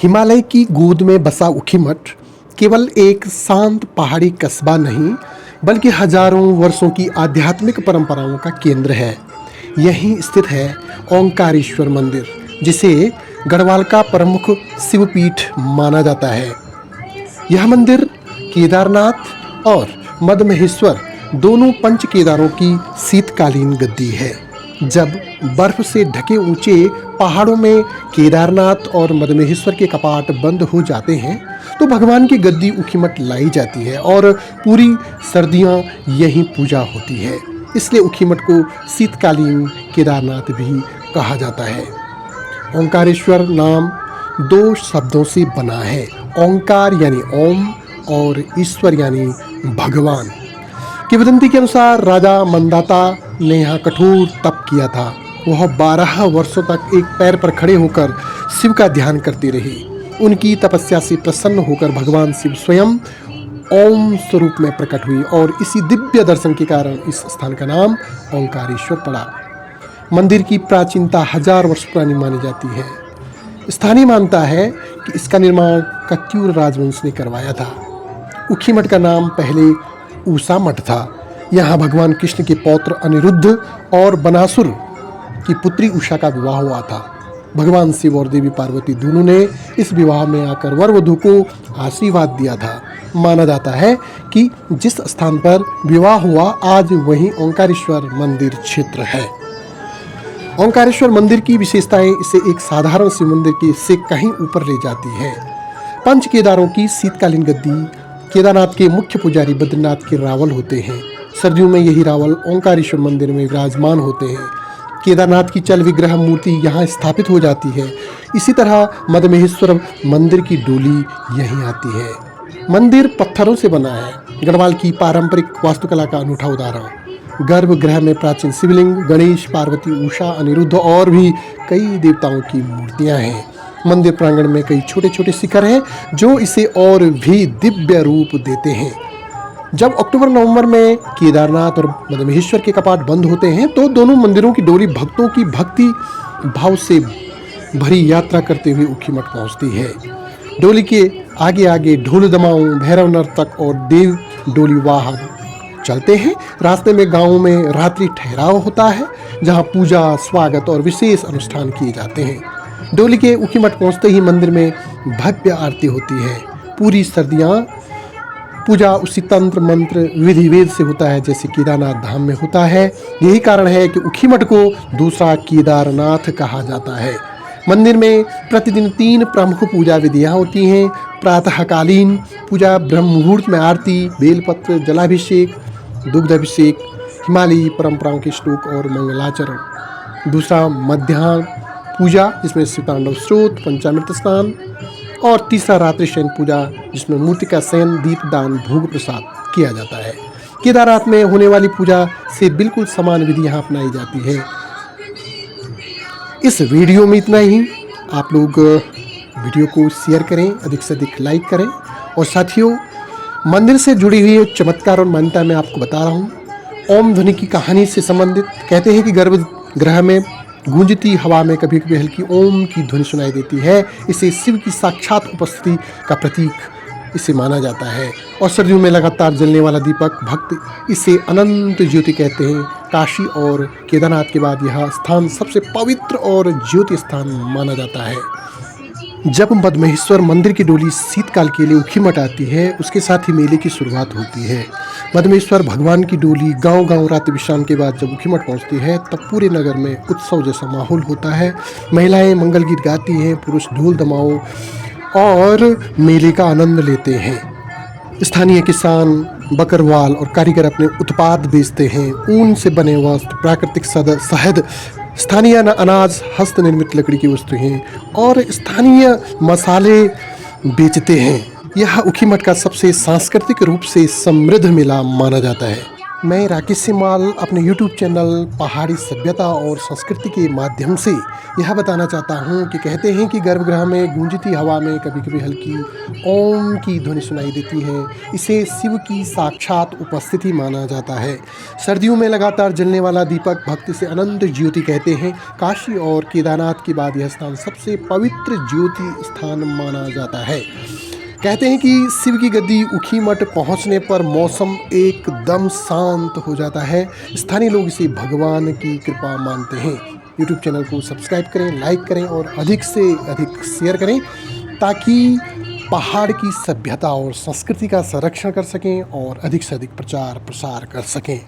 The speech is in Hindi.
हिमालय की गोद में बसा ऊखीमठ केवल एक शांत पहाड़ी कस्बा नहीं, बल्कि हजारों वर्षों की आध्यात्मिक परंपराओं का केंद्र है। यहीं स्थित है ओंकारेश्वर मंदिर, जिसे गढ़वाल का प्रमुख शिवपीठ माना जाता है। यह मंदिर केदारनाथ और मदमहेश्वर दोनों पंच केदारों की शीतकालीन गद्दी है। जब बर्फ से ढके ऊंचे पहाड़ों में केदारनाथ और मदमहेश्वर के कपाट बंद हो जाते हैं, तो भगवान की गद्दी ऊखीमठ लाई जाती है और पूरी सर्दियां यहीं पूजा होती है। इसलिए ऊखीमठ को शीतकालीन केदारनाथ भी कहा जाता है। ओंकारेश्वर नाम दो शब्दों से बना है। ओंकार यानी ओम और ईश्वर यानी भगवान। किंवदंती के अनुसार राजा मंदाता ने यहाँ कठोर तप किया था। वह 12 वर्षों तक एक पैर पर खड़े होकर शिव का ध्यान करते रहे। उनकी तपस्या से प्रसन्न होकर भगवान शिव स्वयं ओम स्वरूप में प्रकट हुई और इसी दिव्य दर्शन के कारण इस स्थान का नाम ओंकारेश्वर पड़ा। मंदिर की प्राचीनता 1000 वर्ष पुरानी मानी जाती है। स्थानीय मानता है कि इसका निर्माण कत्यूर राजवंश ने करवाया था। ऊखीमठ का नाम पहले ऊषा मठ था। यहाँ भगवान कृष्ण के पौत्र अनिरुद्ध और बनासुर की पुत्री उषा का विवाह हुआ था। भगवान शिव और देवी पार्वती दोनों ने इस विवाह में आकर वर वधू को आशीर्वाद दिया था। माना जाता है कि जिस स्थान पर विवाह हुआ आज वहीं ओंकारेश्वर मंदिर क्षेत्र है। ओंकारेश्वर मंदिर की विशेषताएं इसे एक साधारण शिव मंदिर के से कहीं ऊपर ले जाती है। पंच केदारों की शीतकालीन गद्दी, केदारनाथ के मुख्य पुजारी बद्रीनाथ के रावल होते हैं। सर्दियों में यही रावल ओंकारेश्वर मंदिर में विराजमान होते हैं। केदारनाथ की चल विग्रह मूर्ति यहाँ स्थापित हो जाती है। इसी तरह मदमहेश्वर मंदिर की डोली यहीं आती है। मंदिर पत्थरों से बना है। गढ़वाल की पारंपरिक वास्तुकला का अनूठा उदाहरण। गर्भगृह में प्राचीन शिवलिंग, गणेश, पार्वती, उषा, अनिरुद्ध और भी कई देवताओं की मूर्तियां हैं। मंदिर प्रांगण में कई छोटे छोटे शिखर हैं जो इसे और भी दिव्य रूप देते हैं। जब अक्टूबर-नवंबर में केदारनाथ और मदमहेश्वर के कपाट बंद होते हैं, तो दोनों मंदिरों की डोली भक्तों की भक्ति भाव से भरी यात्रा करते हुए ऊखीमठ पहुंचती है। डोली के आगे आगे ढोल दमाऊं, भैरव नर्तक और देव डोली वाहन चलते हैं। रास्ते में गांवों में रात्रि ठहराव होता है, जहां पूजा, स्वागत और विशेष अनुष्ठान किए जाते हैं। डोली के ऊखीमठ पहुंचते ही मंदिर में भव्य आरती होती है। पूरी सर्दियां पूजा उसी तंत्र मंत्र विधि वेद से होता है जैसे केदारनाथ धाम में होता है। यही कारण है कि ऊखीमठ को दूसरा केदारनाथ कहा जाता है। मंदिर में प्रतिदिन 3 प्रमुख पूजा विधियां होती हैं। प्रातःकालीन पूजा, ब्रह्म मुहूर्त में आरती, बेलपत्र, जलाभिषेक, दुग्धाभिषेक, हिमालयी परंपराओं के श्लोक और मंगलाचरण। दूसरा मध्याह्न पूजा, जिसमें शिवतांडव स्रोत, पंचामृत स्नान, और तीसरा रात्रि शयन पूजा, जिसमें मूर्ति का शयन, दीपदान, भोग प्रसाद किया जाता है। केदारनाथ में होने वाली पूजा से बिल्कुल समान विधि यहाँ अपनाई जाती है। इस वीडियो में इतना ही। आप लोग वीडियो को शेयर करें, अधिक से अधिक लाइक करें। और साथियों, मंदिर से जुड़ी हुई चमत्कार और मान्यता मैं आपको बता रहा हूँ। ओम ध्वनि की कहानी से संबंधित कहते हैं कि गर्भगृह में गूंजती हवा में कभी कभी हल्की ओम की ध्वनि सुनाई देती है। इसे शिव की साक्षात उपस्थिति का प्रतीक इसे माना जाता है। और सर्दियों में लगातार जलने वाला दीपक, भक्त इसे अनंत ज्योति कहते हैं। काशी और केदारनाथ के बाद यह स्थान सबसे पवित्र और ज्योति स्थान माना जाता है। जब मदमहेश्वर मंदिर की डोली शीतकाल के लिए ऊखीमठ आती है, उसके साथ ही मेले की शुरुआत होती है। मदमहेश्वर भगवान की डोली गांव-गांव रात्रि विश्राम के बाद जब ऊखीमठ पहुंचती है, तब पूरे नगर में उत्सव जैसा माहौल होता है। महिलाएं मंगल गीत गाती हैं, पुरुष ढोल दमाओ और मेले का आनंद लेते हैं। स्थानीय किसान, बकरवाल और कारीगर अपने उत्पाद बेचते हैं। ऊन से बने वस्त्र, प्राकृतिक शहद, स्थानीय अनाज, हस्त निर्मित लकड़ी की वस्तुएं और स्थानीय मसाले बेचते हैं। यह ऊखीमठ का सबसे सांस्कृतिक रूप से समृद्ध मेला माना जाता है। मैं राकेश सिमाल अपने YouTube चैनल पहाड़ी सभ्यता और संस्कृति के माध्यम से यह बताना चाहता हूँ कि कहते हैं कि गर्भगृह में गूंजती हवा में कभी कभी हल्की ओम की ध्वनि सुनाई देती है। इसे शिव की साक्षात उपस्थिति माना जाता है। सर्दियों में लगातार जलने वाला दीपक भक्ति से अनंत ज्योति कहते हैं। काशी और केदारनाथ के बाद यह स्थान सबसे पवित्र ज्योति स्थान माना जाता है। कहते हैं कि शिव की गद्दी ऊखीमठ पहुंचने पर मौसम एकदम शांत हो जाता है। स्थानीय लोग इसे भगवान की कृपा मानते हैं। यूट्यूब चैनल को सब्सक्राइब करें, लाइक करें और अधिक से अधिक शेयर करें ताकि पहाड़ की सभ्यता और संस्कृति का संरक्षण कर सकें और अधिक से अधिक प्रचार प्रसार कर सकें।